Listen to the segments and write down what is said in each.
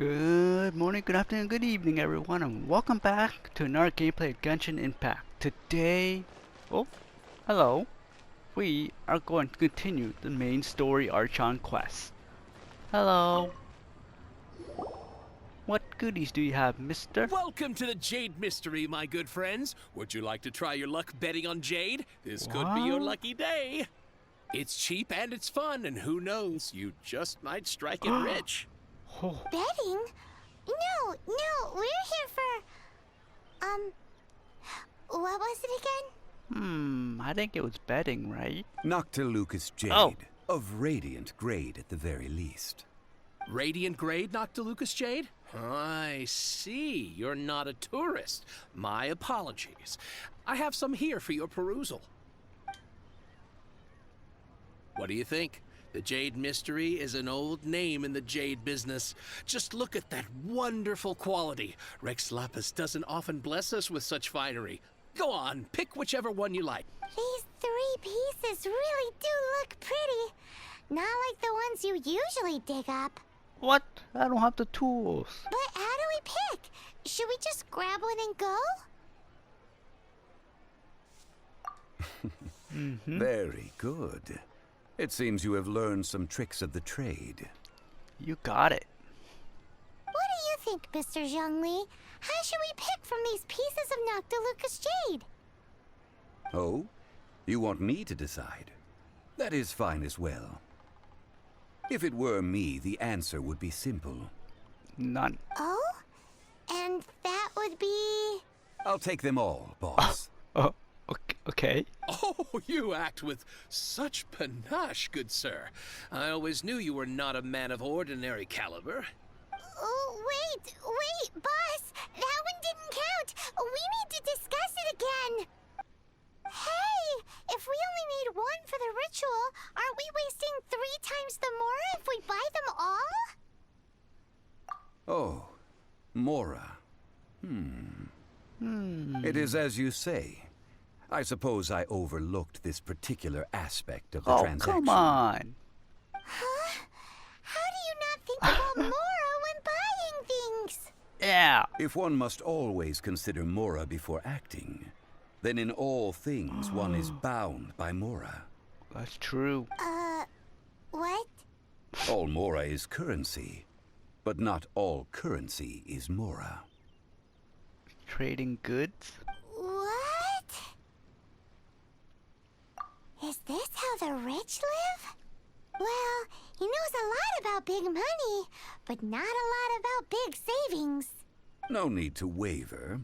Good morning, good afternoon, good evening, everyone, and welcome back to another gameplay of Genshin Impact. Today, oh, hello, we are going to continue the main story Archon quest. Hello. What goodies do you have, mister? Welcome to the Jade Mystery, my good friends. Would you like to try your luck betting on Jade? This could be your What? lucky day. It's cheap and it's fun, and who knows, you just might strike it rich. Oh, Betting? No, we're here for... what was it again? I think it was betting, right? Noctilucous Jade, Oh. of radiant grade at the very least. Radiant grade, Noctilucous Jade? I see. You're not a tourist. My apologies. I have some here for your perusal. What do you think? The Jade Mystery is an old name in the jade business. Just look at that wonderful quality. Rex Lapis doesn't often bless us with such finery. Go on, pick whichever one you like. These three pieces really do look pretty. Not like the ones you usually dig up. What? I don't have the tools. But how do we pick? Should we just grab one and go? Very good. It seems you have learned some tricks of the trade. You got it. What do you think, Mr. Zhongli? How should we pick from these pieces of Noctilucous Jade? Oh? You want me to decide? That is fine as well. If it were me, the answer would be simple. None. Oh? And that would be... I'll take them all, boss. Oh, okay. Oh, you act with such panache, good sir. I always knew you were not a man of ordinary caliber. Oh, wait, boss! That one didn't count! We need to discuss it again! Hey! If we only need one for the ritual, aren't we wasting 3 times the Mora if we buy them all? Oh, Mora. It is as you say. I suppose I overlooked this particular aspect of the Oh, transaction. come on. Huh? How do you not think about Mora when buying things? Yeah. If one must always consider Mora before acting, then in all things one is bound by Mora. That's true. What? All Mora is currency, but not all currency is Mora. Trading goods? What? Is this how the rich live? Well, he knows a lot about big money, but not a lot about big savings. No need to waver.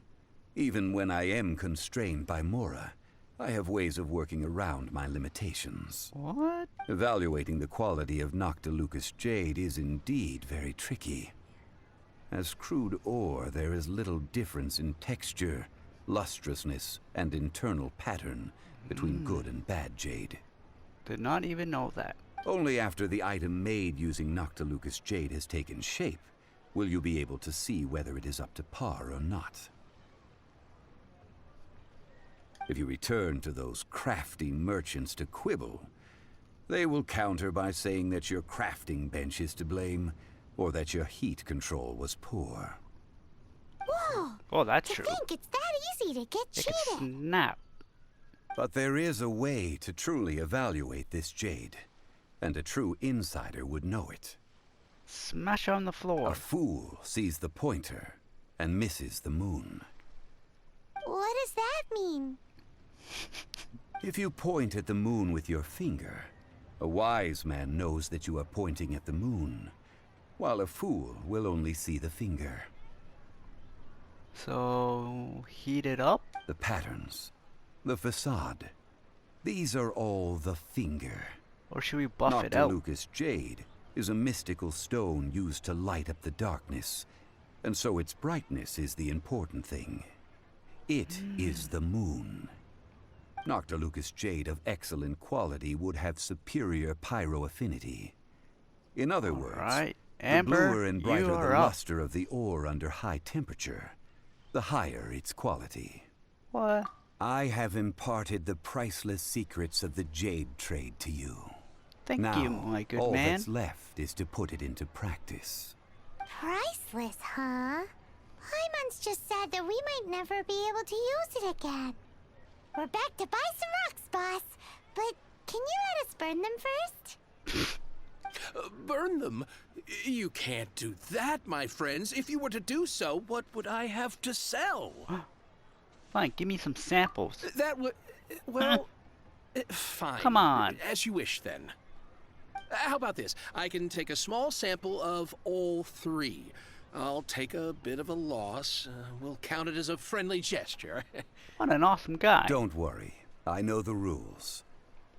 Even when I am constrained by Mora, I have ways of working around my limitations. What? Evaluating the quality of Noctilucous Jade is indeed very tricky. As crude ore, there is little difference in texture, lustrousness, and internal pattern between good and bad jade. Did not even know that. Only after the item made using Noctilucous Jade has taken shape will you be able to see whether it is up to par or not. If you return to those crafty merchants to quibble, they will counter by saying that your crafting bench is to blame, or that your heat control was poor. Whoa! Oh, that's To true. think it's that easy to get They could cheated. snap. But there is a way to truly evaluate this jade, and a true insider would know it. Smash on the A floor. fool sees the pointer and misses the moon. What does that mean? If you point at the moon with your finger, a wise man knows that you are pointing at the moon, while a fool will only see the finger. So, heat it up? The patterns, the facade, these are all the finger. Or should we buff it out? Noctilucous Jade is a mystical stone used to light up the darkness, and so its brightness is the important thing. It is the moon. Noctilucous Jade of excellent quality would have superior pyro-affinity. In other words, Alright. the Amber, bluer and you brighter the are up. luster of the ore under high temperature, the higher its quality. What? I have imparted the priceless secrets of the jade trade to you. Thank Now, you, my good all man. that's left is to put it into practice. Priceless, huh? Paimon's just sad that we might never be able to use it again. We're back to buy some rocks, boss. But can you let us burn them first? Burn them? You can't do that, my friends. If you were to do so, what would I have to sell? Fine, give me some samples. That would... Well... Fine. Come on. As you wish, then. How about this? I can take a small sample of all three. I'll take a bit of a loss. We'll count it as a friendly gesture. What an awesome guy. Don't worry. I know the rules.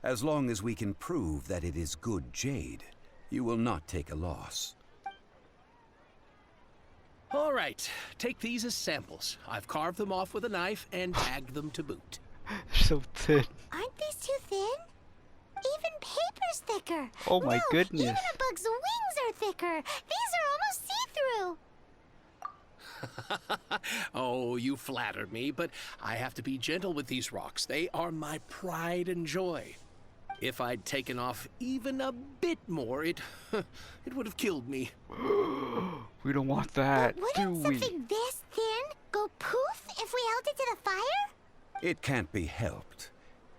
As long as we can prove that it is good jade, you will not take a loss. All right. Take these as samples. I've carved them off with a knife and tagged them to boot. So thin. Aren't these too thin? Even paper's thicker. Oh my no, goodness. Even a bug's wings are thicker. These are almost see-through. Oh, you flatter me, but I have to be gentle with these rocks. They are my pride and joy. If I'd taken off even a bit more, it would have killed me. We don't want that, But do wouldn't we? something this thin go poof if we held it to the fire? It can't be helped.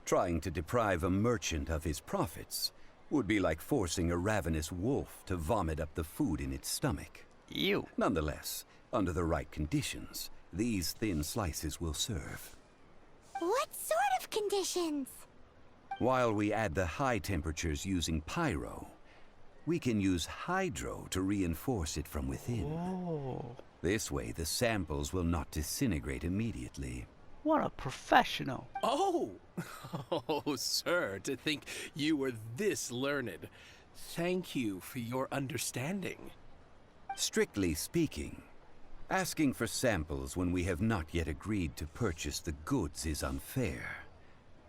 Trying to deprive a merchant of his profits would be like forcing a ravenous wolf to vomit up the food in its stomach. Ew. Nonetheless, under the right conditions, these thin slices will serve. What sort of conditions? While we add the high temperatures using pyro, we can use hydro to reinforce it from within. Oh, This way, the samples will not disintegrate immediately. what a professional. Oh! Oh, sir, to think you were this learned. Thank you for your understanding. Strictly speaking, asking for samples when we have not yet agreed to purchase the goods is unfair.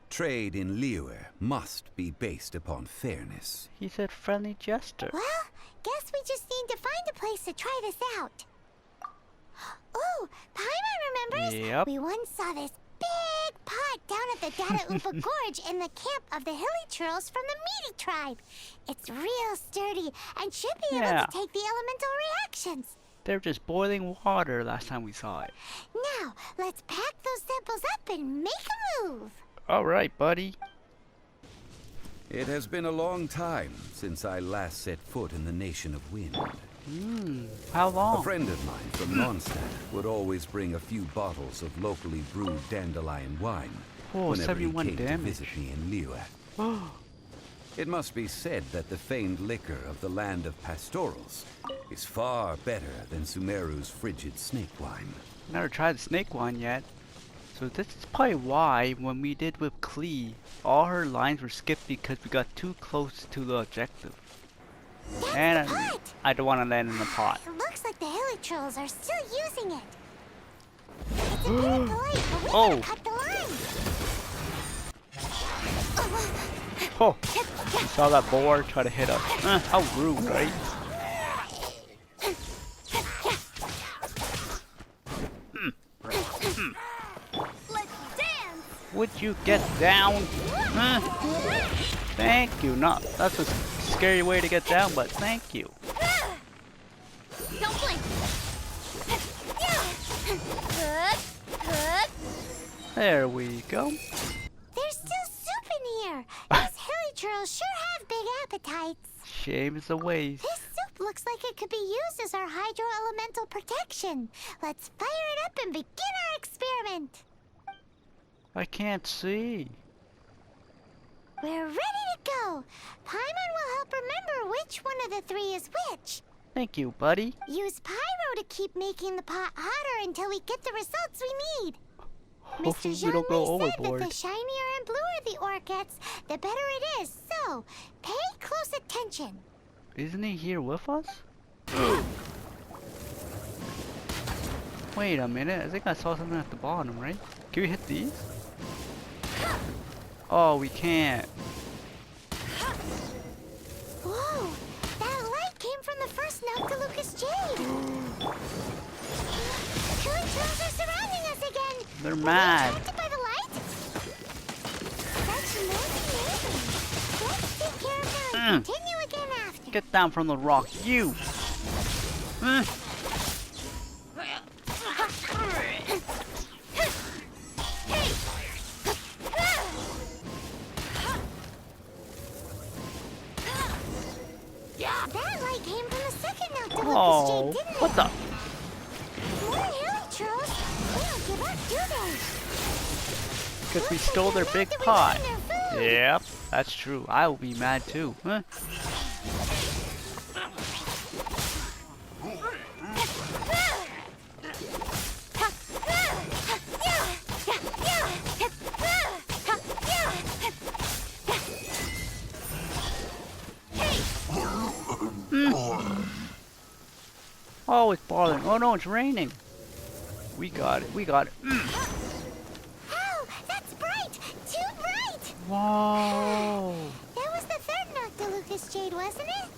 Trade in Liyue must be based upon fairness. He said friendly gesture. Well, guess we just need to find a place to try this out. Ooh, Paimon remembers? Yep. We once saw this big pot down at the Dada Upa Gorge in the camp of the hilly churls from the Meaty tribe. It's real sturdy and should be able Yeah. to take the elemental reactions. They're just boiling water last time we saw it. Now, let's pack those samples up and make a move. Alright, buddy. It has been a long time since I last set foot in the Nation of Wind. How A long? friend of mine from Mondstadt would always bring a few bottles of locally brewed dandelion wine Oh, whenever he 71 came to damage. visit me in Liyue. It must be said that the famed liquor of the land of pastorals is far better than Sumeru's frigid snake wine. Never tried the snake wine yet. So this is probably why when we did with Klee, all her lines were skipped because we got too close to the objective. That's And the pot. I don't want to land in the pot. It looks like the hilly trolls are still using it. It's a bit polite, but we Oh. gotta cut the line. Oh, you saw that boar try to hit us. How rude, right? Let's dance. Would you get down? Thank you. Not that's a scary way to get down, but thank you. Don't blink. There we go. There's still soup in here. These hilly trolls sure have big appetites. Shame is the ways. This soup looks like it could be used as our hydro elemental protection. Let's fire it up and begin our experiment. I can't see. We're ready to go. Paimon will help remember which one of the three is which. Thank you, buddy. Use pyro to keep making the pot hotter until we get the results we need. Hopefully Mr. we don't go Zhongli said overboard. that the shinier and bluer the ore gets, the better it is. So, pay close attention. Isn't he here with us? Wait a minute. I think I saw something at the bottom, right? Can we hit these? Oh, we can't. Whoa, that light came from the first Noctilucous jade. Killing trolls are surrounding us again. They're Were they mad. attracted by the light? That's amazing. Let's take care of them and continue again after. Get down from the rock, you! That light came from the second Noctilucous Oh, jade, didn't it? what the? More Helichurls? They don't give up, do they? Because we stole their big After we pot. find their food. Yep, that's true. I will be mad too. Huh? Oh, it's bothering. Oh no, it's raining. We got it. We got it. Oh, that's bright! Too bright! Whoa. That was the third Noctilucous jade, wasn't it?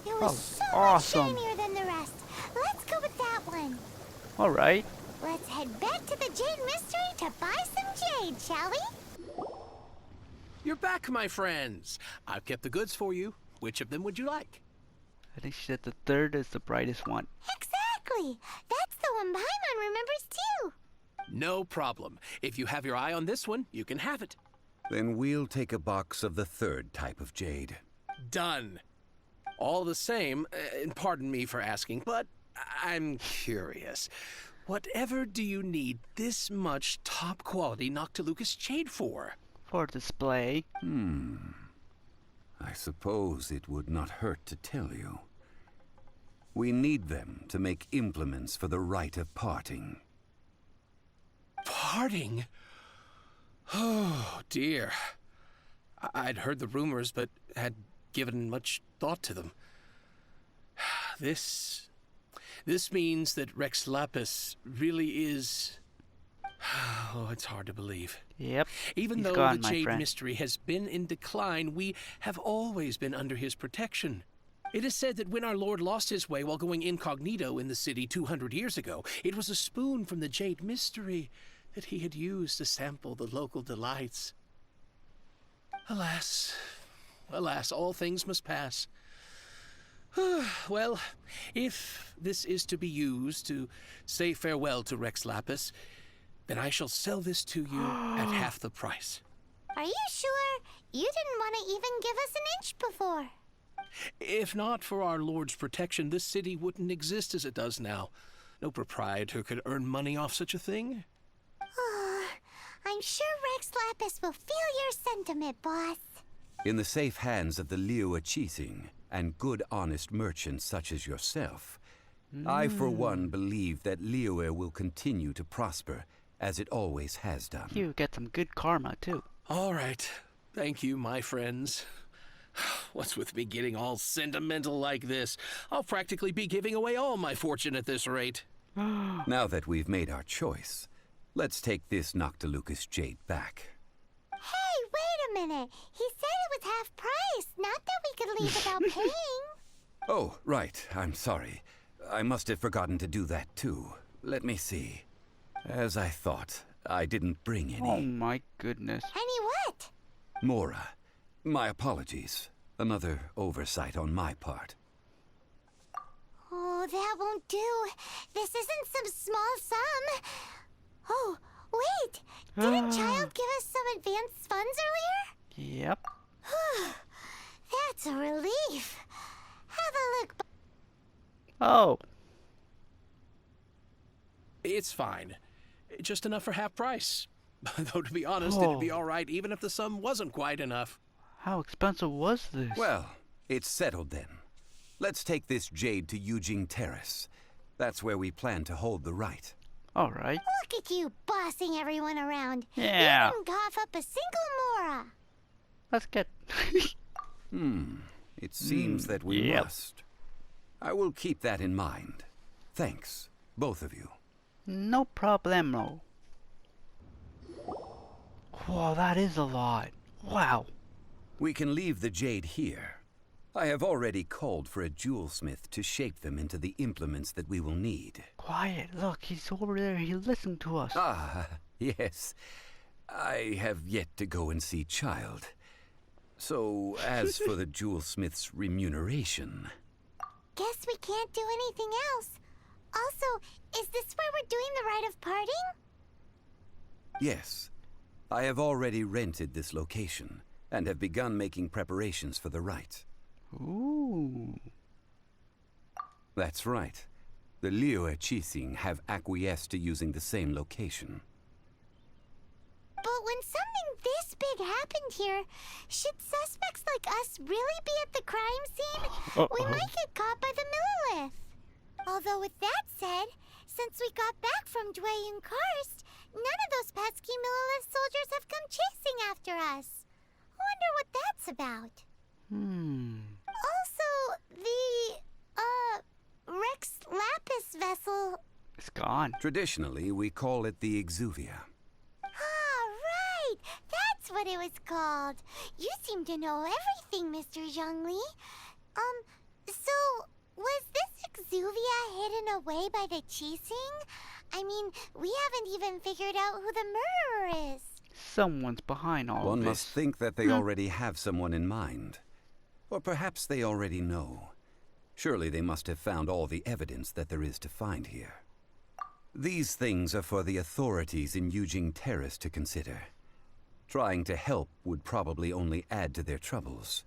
It Oh, was so awesome. much shinier than the rest. Let's go with that one. All right. Let's head back to the Jade Mystery to buy some jade, shall we? You're back, my friends. I've kept the goods for you. Which of them would you like? I think she said the third is the brightest one. Exactly! That's the one Paimon remembers too! No problem. If you have your eye on this one, you can have it. Then we'll take a box of the third type of jade. Done. All the same, and pardon me for asking, but I'm curious. Whatever do you need this much top-quality Noctilucous jade for? For display. I suppose it would not hurt to tell you. We need them to make implements for the rite of parting. Parting? Oh, dear. I'd heard the rumors, but had given much thought to them. This means that Rex Lapis really is... Oh, it's hard to believe. Yep. Even He's though gone, the my Jade friend. Mystery has been in decline, we have always been under his protection. It is said that when our Lord lost his way while going incognito in the city 200 years ago, it was a spoon from the Jade Mystery that he had used to sample the local delights. Alas, alas, all things must pass. Well, if this is to be used to say farewell to Rex Lapis, then I shall sell this to you at half the price. Are you sure? You didn't want to even give us an inch before. If not for our Lord's protection, this city wouldn't exist as it does now. No proprietor could earn money off such a thing. I'm sure Rex Lapis will feel your sentiment, boss. In the safe hands of the Liu Chising and good honest merchants such as yourself, I for one believe that Liu will continue to prosper as it always has done. You get some good karma too. All right. Thank you, my friends. What's with me getting all sentimental like this? I'll practically be giving away all my fortune at this rate. Now that we've made our choice, let's take this Noctilucous jade back. Hey, wait a minute. He said it was half price, not that we could leave without paying. Oh, right. I'm sorry. I must have forgotten to do that too. Let me see. As I thought, I didn't bring any. Oh my goodness. Any what? Mora, my apologies. Another oversight on my part. Oh, that won't do. This isn't some small sum. Oh, wait. Didn't Child give us some advanced funds earlier? Yep. That's a relief. Have a look. Oh. It's fine. Just enough for half price. Though, to be honest, it'd be all right even if the sum wasn't quite enough. How expensive was this? Well, it's settled then. Let's take this jade to Yujing Terrace. That's where we plan to hold the rite. All right. Look at you bossing everyone around. Yeah. You didn't cough up a single Mora. Let's get... It seems that we yep. must. I will keep that in mind. Thanks, both of you. No problemo. Whoa, that is a lot. Wow. We can leave the jade here. I have already called for a jewelsmith to shape them into the implements that we will need. Quiet. Look, he's over there. He's listening to us. Ah, yes. I have yet to go and see Child. So, as for the jewelsmith's remuneration... guess we can't do anything else. Also, is this where we're doing the rite of parting? Yes. I have already rented this location and have begun making preparations for the rite. Ooh. That's right. The Liyue Qixing have acquiesced to using the same location. But when something this big happened here, should suspects like us really be at the crime scene? We might get caught by the Millilith. Although with that said, since we got back from Dwayne Karst, none of those pesky Millilith soldiers have come chasing after us. Wonder what that's about. Also, the, Rex Lapis vessel. It's gone. Traditionally, we call it the Exuvia. Ah, right! That's what it was called. You seem to know everything, Mr. Zhongli. So, was this Exuvia hidden away by the Qixing? I mean, we haven't even figured out who the murderer is. Someone's behind all One this. must think that they already have someone in mind. Or perhaps they already know. Surely they must have found all the evidence that there is to find here. These things are for the authorities in Yujing Terrace to consider. Trying to help would probably only add to their troubles.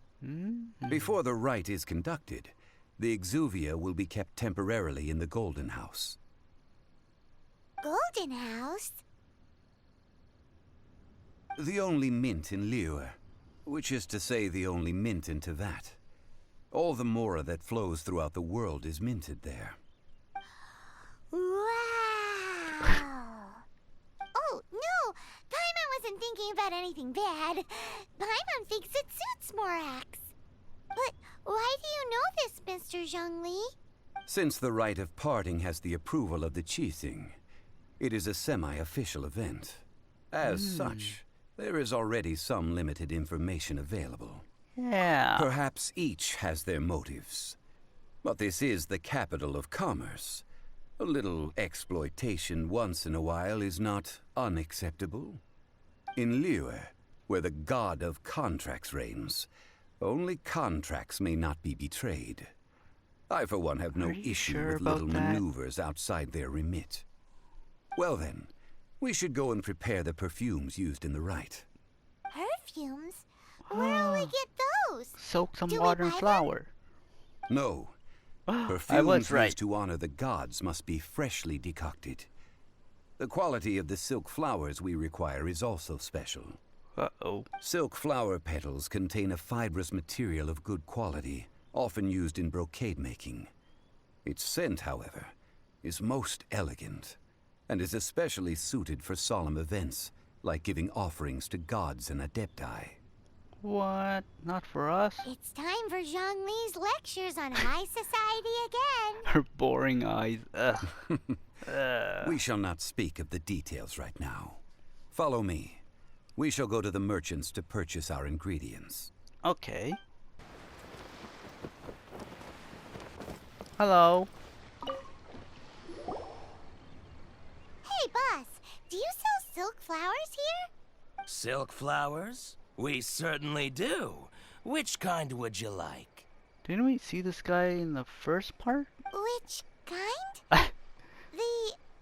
Before the rite is conducted, the Exuvia will be kept temporarily in the Golden House. Golden House? The only mint in Liyue, which is to say the only mint in Tevat. All the Mora that flows throughout the world is minted there. Wow! Oh, no! Paimon wasn't thinking about anything bad. Paimon thinks it suits Morax. But why do you know this, Mr. Zhongli? Since the rite of parting has the approval of the Qixing, it is a semi-official event. As such, there is already some limited information available. Yeah. Perhaps each has their motives. But this is the capital of commerce. A little exploitation once in a while is not unacceptable. In Liyue, where the god of contracts reigns, only contracts may not be betrayed. I, for one, have no Are you issue sure with about little that? maneuvers outside their remit. Well then, we should go and prepare the perfumes used in the rite. Perfumes? Where will we get those? Soak some Do we water and buy them? flour. No. I Perfumes was right. used to honor the gods must be freshly decocted. The quality of the silk flowers we require is also special. Uh-oh. Silk flower petals contain a fibrous material of good quality, often used in brocade making. Its scent, however, is most elegant, and is especially suited for solemn events, like giving offerings to gods and adepti. What? Not for us? It's time for Zhongli's lectures on high society again. Her boring eyes. Ugh. We shall not speak of the details right now. Follow me. We shall go to the merchants to purchase our ingredients. Okay. Hello. Hey, boss, do you sell silk flowers here? Silk flowers? We certainly do. Which kind would you like? Didn't we see this guy in the first part? Which kind?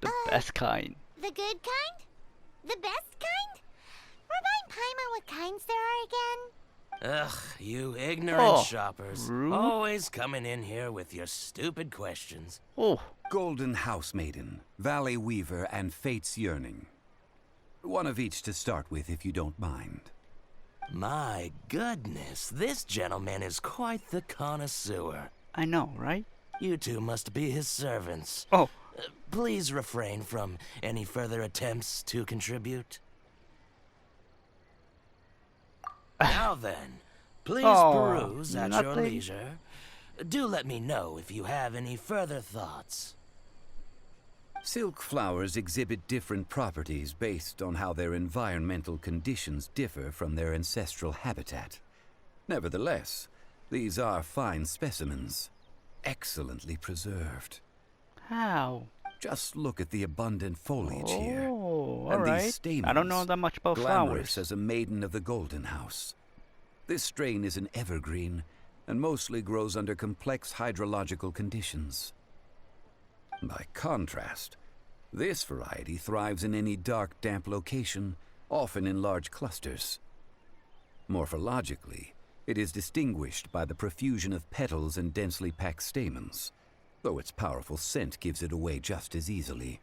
The best kind. The good kind? The best kind? Remind Paimon what kinds there are again. Ugh, you ignorant Oh, shoppers. rude. Always coming in here with your stupid questions. Oh, Golden House Maiden, Valley Weaver, and Fate's Yearning. One of each to start with, if you don't mind. My goodness, this gentleman is quite the connoisseur. I know, right? You two must be his servants. Oh, Please refrain from any further attempts to contribute. Now then, please Oh, peruse at your nothing. leisure. Do let me know if you have any further thoughts. Silk flowers exhibit different properties based on how their environmental conditions differ from their ancestral habitat. Nevertheless, these are fine specimens, excellently preserved. how? Just look at the abundant foliage here. Oh, And alright. these stamens, I don't know that much about glamorous flowers. as a maiden of the Golden House. This strain is an evergreen, and mostly grows under complex hydrological conditions. By contrast, this variety thrives in any dark, damp location, often in large clusters. Morphologically, it is distinguished by the profusion of petals and densely packed stamens, though its powerful scent gives it away just as easily.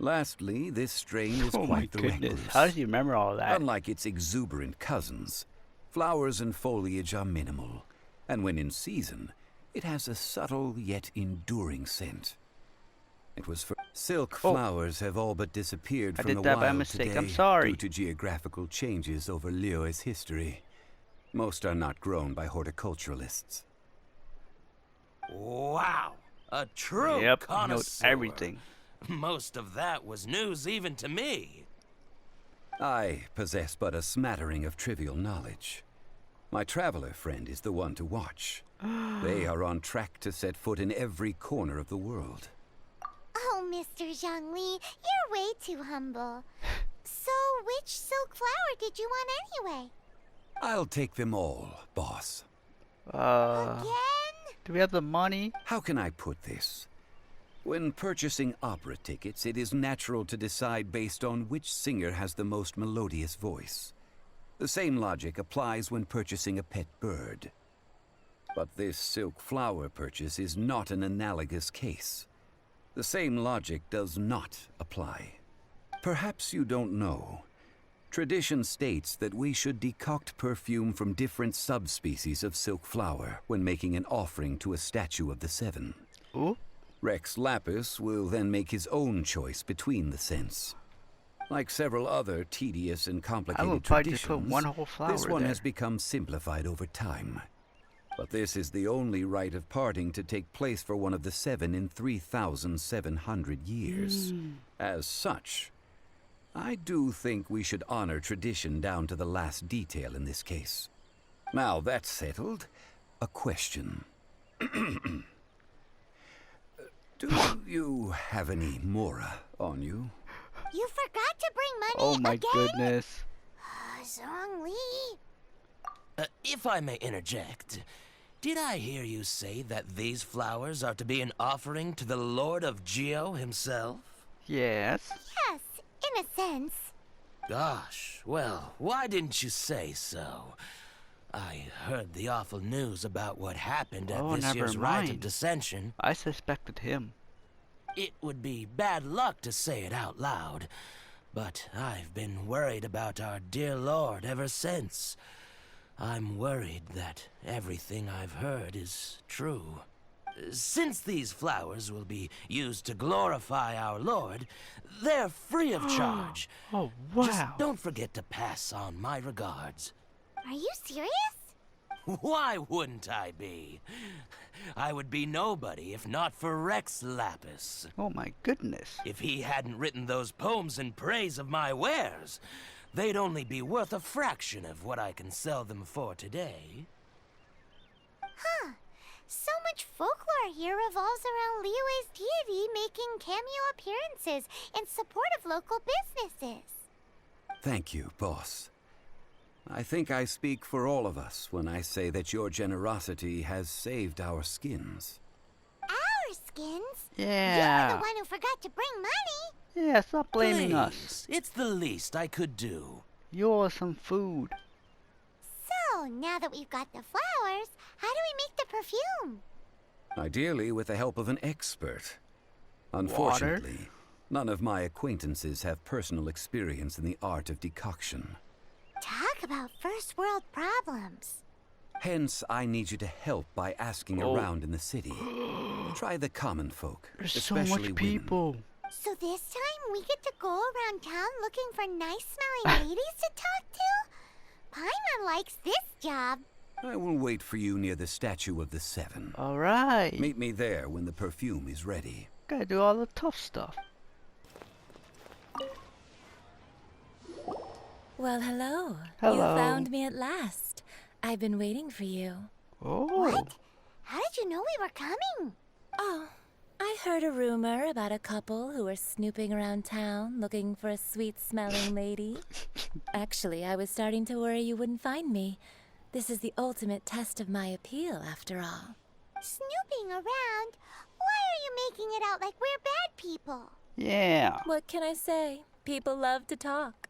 Lastly, this strain is Oh my quite the goodness. recluse. How do you remember all that? Unlike its exuberant cousins, flowers and foliage are minimal, and when in season, it has a subtle yet enduring scent. It was for silk flowers have all but disappeared I from the did that by wild mistake. today I'm sorry. due to geographical changes over Liyue's history. Most are not grown by horticulturalists. Wow, a true Yep, he connoisseur. knows everything. Most of that was news even to me. I possess but a smattering of trivial knowledge. My traveler friend is the one to watch. They are on track to set foot in every corner of the world. Oh, Mr. Zhongli, you're way too humble. So, which silk flower did you want anyway? I'll take them all, boss. Again? Do we have the money? How can I put this? When purchasing opera tickets, it is natural to decide based on which singer has the most melodious voice. The same logic applies when purchasing a pet bird. But this silk flower purchase is not an analogous case. The same logic does not apply. Perhaps you don't know. Tradition states that we should decoct perfume from different subspecies of silk flower when making an offering to a statue of the seven. Ooh. Rex Lapis will then make his own choice between the scents. Like several other tedious and I complicated would probably just traditions, put one whole flower this one there. has become simplified over time. But this is the only rite of parting to take place for one of the seven in 3,700 years. As such, I do think we should honor tradition down to the last detail in this case. Now that's settled, a question. Do you have any Mora on you? You forgot to bring money Oh my again? goodness. Zhongli. If I may interject, did I hear you say that these flowers are to be an offering to the Lord of Geo himself? Yes. Yes, in a sense. Gosh, well, why didn't you say so? I heard the awful news about what happened at Oh, this never year's Rite of mind. Dissension. I suspected him. It would be bad luck to say it out loud, but I've been worried about our dear Lord ever since. I'm worried that everything I've heard is true. Since these flowers will be used to glorify our Lord, they're free of charge. Oh, wow. Just don't forget to pass on my regards. Are you serious? Why wouldn't I be? I would be nobody if not for Rex Lapis. Oh my goodness. If he hadn't written those poems in praise of my wares, they'd only be worth a fraction of what I can sell them for today. Huh. So much folklore here revolves around Liyue's deity making cameo appearances in support of local businesses. Thank you, boss. I think I speak for all of us when I say that your generosity has saved our skins. Our skins? You're Yeah. the one who forgot to bring money. Yeah, stop blaming us. Please, it's the least I could do. You owe us some food. So, now that we've got the flowers, how do we make the perfume? Ideally with the help of an expert. Unfortunately, none of my acquaintances have personal experience in the art of decoction. Talk about first world problems. Hence, I need you to help by asking Oh. around in the city. Try the common folk, There's so especially much people. So this time we get to go around town looking for nice smelling ladies to talk to? Paimon likes this job. women. I will wait for you near the statue of the seven. Alright. Meet me there when the perfume is ready. Gotta do all the tough stuff. Well, hello. Hello. You found me at last. I've been waiting for you. Oh. What? How did you know we were coming? Oh, I heard a rumor about a couple who were snooping around town looking for a sweet-smelling lady. Actually, I was starting to worry you wouldn't find me. This is the ultimate test of my appeal, after all. Snooping around? Why are you making it out like we're bad people? Yeah. What can I say? People love to talk.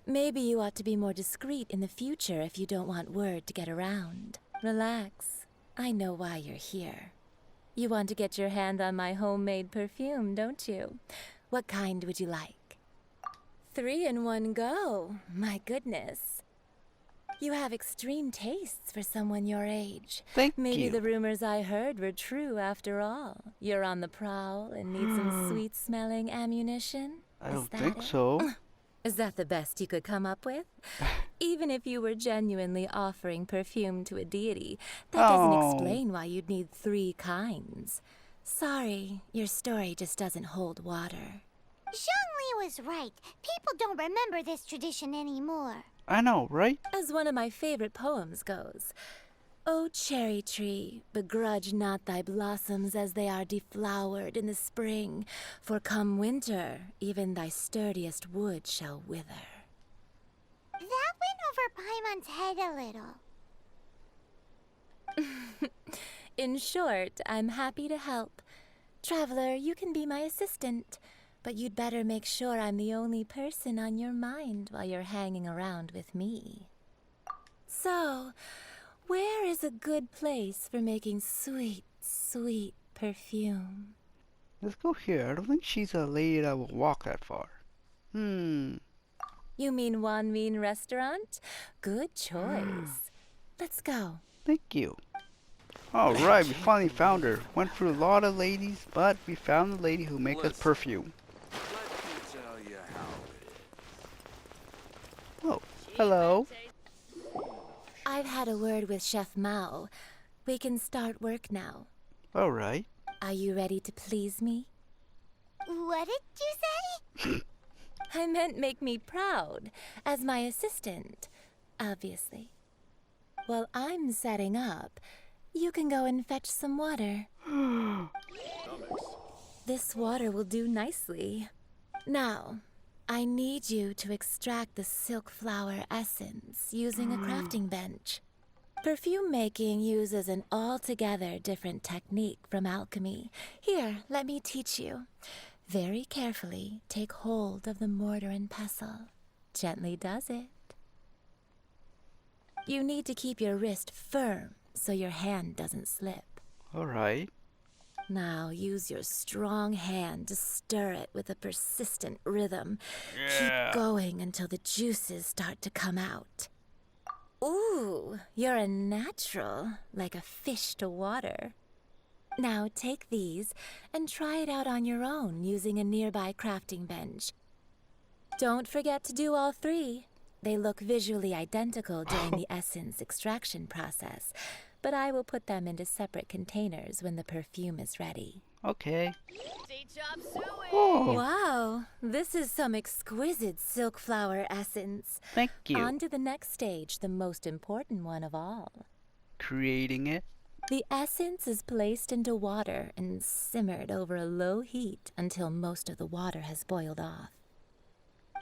Maybe you ought to be more discreet in the future if you don't want word to get around. Relax. I know why you're here. You want to get your hand on my homemade perfume, don't you? What kind would you like? 3 in one go. My goodness. You have extreme tastes for someone your age. Thank Maybe you. the rumors I heard were true after all. You're on the prowl and need some sweet-smelling ammunition? I Is don't that think it? so. Is that the best you could come up with? Even if you were genuinely offering perfume to a deity, that doesn't Oh. explain why you'd need 3 kinds. Sorry, your story just doesn't hold water. Zhongli was right. People don't remember this tradition anymore. I know, right? As one of my favorite poems goes, O cherry tree, begrudge not thy blossoms as they are deflowered in the spring, for come winter, even thy sturdiest wood shall wither. That went over Paimon's head a little. In short, I'm happy to help. Traveler, you can be my assistant, but you'd better make sure I'm the only person on your mind while you're hanging around with me. So, where is a good place for making sweet, sweet perfume? Let's go here. I don't think she's a lady that will walk that far. You mean Wanmin Restaurant? Good choice. Let's go. Thank you. Alright, we finally found her. Went through a lot of ladies, but we found the lady who makes us perfume. Oh, hello. I've had a word with Chef Mao. We can start work now. Alright. Are you ready to please me? What did you say? I meant make me proud, as my assistant, obviously. While I'm setting up, you can go and fetch some water. This water will do nicely. Now, I need you to extract the silk flower essence using a crafting bench. Perfume making uses an altogether different technique from alchemy. Here, let me teach you. Very carefully take hold of the mortar and pestle. Gently does it. You need to keep your wrist firm so your hand doesn't slip. Alright. Now use your strong hand to stir it with a persistent rhythm. Yeah. Keep going until the juices start to come out. Ooh, you're a natural, like a fish to water. Now take these and try it out on your own using a nearby crafting bench. Don't forget to do all 3. They look visually identical during the essence extraction process, but I will put them into separate containers when the perfume is ready. Okay. Oh, Wow, this is some exquisite silk flower essence. thank you. On to the next stage, the most important one of all. Creating it. The essence is placed into water and simmered over a low heat until most of the water has boiled off.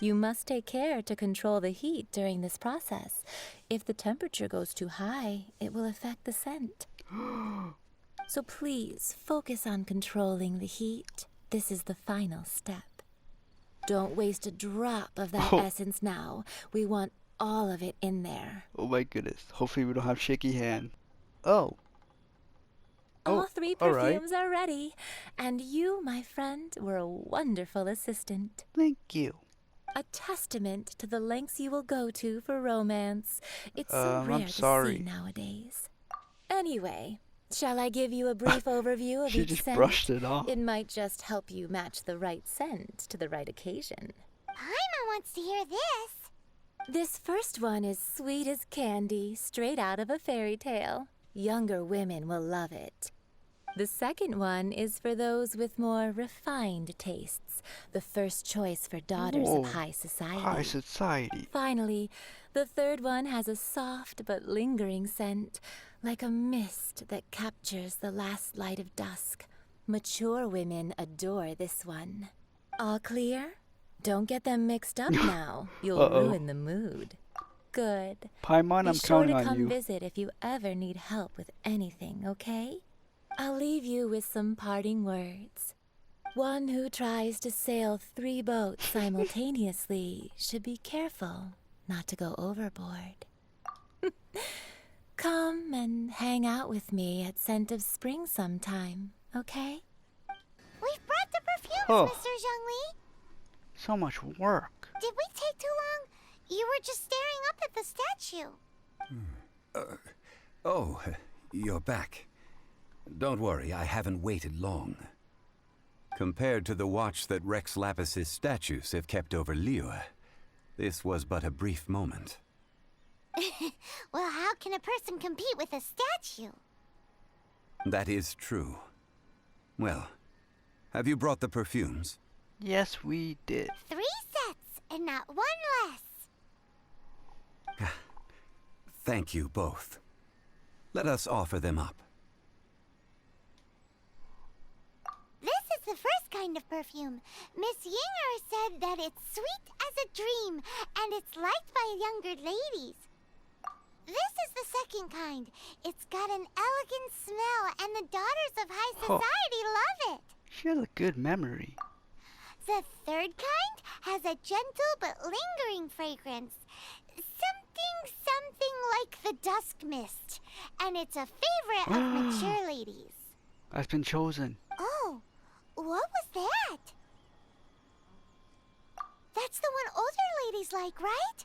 You must take care to control the heat during this process. If the temperature goes too high, it will affect the scent. So please focus on controlling the heat. This is the final step. Don't waste a drop of that Oh. essence now. We want all of it in there. Oh my goodness. Hopefully we don't have shaky hand. Oh. All Oh, 3 all right. perfumes are ready, and you, my friend, were a wonderful assistant. Thank you. A testament to the lengths you will go to for romance. It's so rare I'm to sorry. see nowadays. Anyway, shall I give you a brief overview of She each just scent? brushed it off. It might just help you match the right scent to the right occasion. Paimon wants to hear this. This first one is sweet as candy, straight out of a fairy tale. Younger women will love it. The second one is for those with more refined tastes, the first choice for daughters Whoa, of high society. High society. Finally, the third one has a soft but lingering scent, like a mist that captures the last light of dusk. Mature women adore this one. All clear? Don't get them mixed up now. You'll Uh-oh. ruin the mood. Good. Paimon, Be I'm sure counting to on come you. visit if you ever need help with anything, okay? I'll leave you with some parting words. One who tries to sail 3 boats simultaneously should be careful not to go overboard. Come and hang out with me at Scent of Spring sometime, okay? We've brought the perfumes, Oh. Mr. Zhongli. So much work. Did we take too long? You were just staring up at the statue. Oh, you're back. Don't worry, I haven't waited long. Compared to the watch that Rex Lapis's statues have kept over Liyue, this was but a brief moment. Well, how can a person compete with a statue? That is true. Well, have you brought the perfumes? Yes, we did. 3 sets and not 1 less. Thank you both. Let us offer them up. This is the first kind of perfume. Miss Yinger said that it's sweet as a dream, and it's liked by younger ladies. This is the second kind. It's got an elegant smell, and the daughters of high society love it. She has a good memory. The third kind has a gentle but lingering fragrance. Something like the dusk mist. And it's a favorite of mature ladies. I've been chosen. Oh, what was that? That's the one older ladies like, right?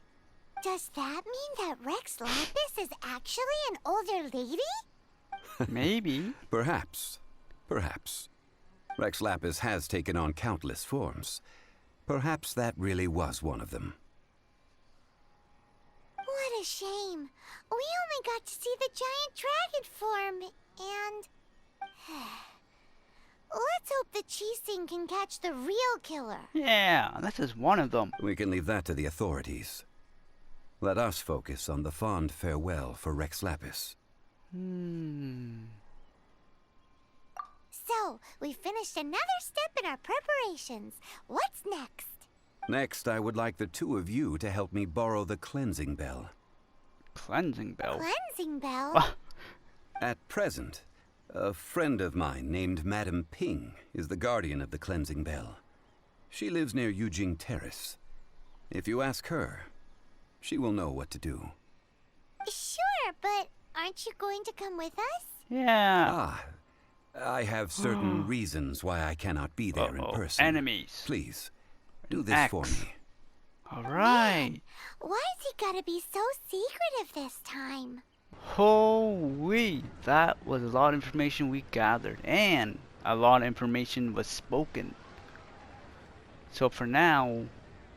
Does that mean that Rex Lapis is actually an older lady? Maybe. Perhaps. Perhaps. Rex Lapis has taken on countless forms. Perhaps that really was one of them. What a shame. We only got to see the giant dragon form, and... Let's hope the Chising can catch the real killer. Yeah, this is one of them. We can leave that to the authorities. Let us focus on the fond farewell for Rex Lapis. So, we finished another step in our preparations. What's next? Next, I would like the 2 of you to help me borrow the cleansing bell. Cleansing bell. Cleansing bell? Ah. At present, a friend of mine named Madame Ping is the guardian of the cleansing bell. She lives near Yujing Terrace. If you ask her, she will know what to do. Sure, but aren't you going to come with us? Yeah. Ah, I have certain reasons why I cannot be there in person. Enemies. Please, do this Axe. for me. Alright. Why's he gotta be so secretive this time? Holy, that was a lot of information we gathered, and a lot of information was spoken. So for now,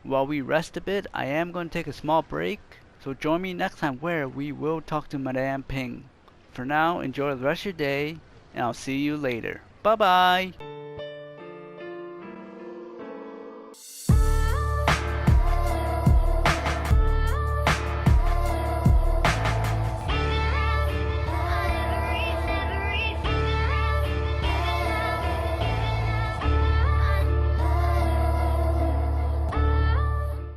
while we rest a bit, I am going to take a small break. So join me next time where we will talk to Madame Ping. For now, enjoy the rest of your day, and I'll see you later. Bye bye.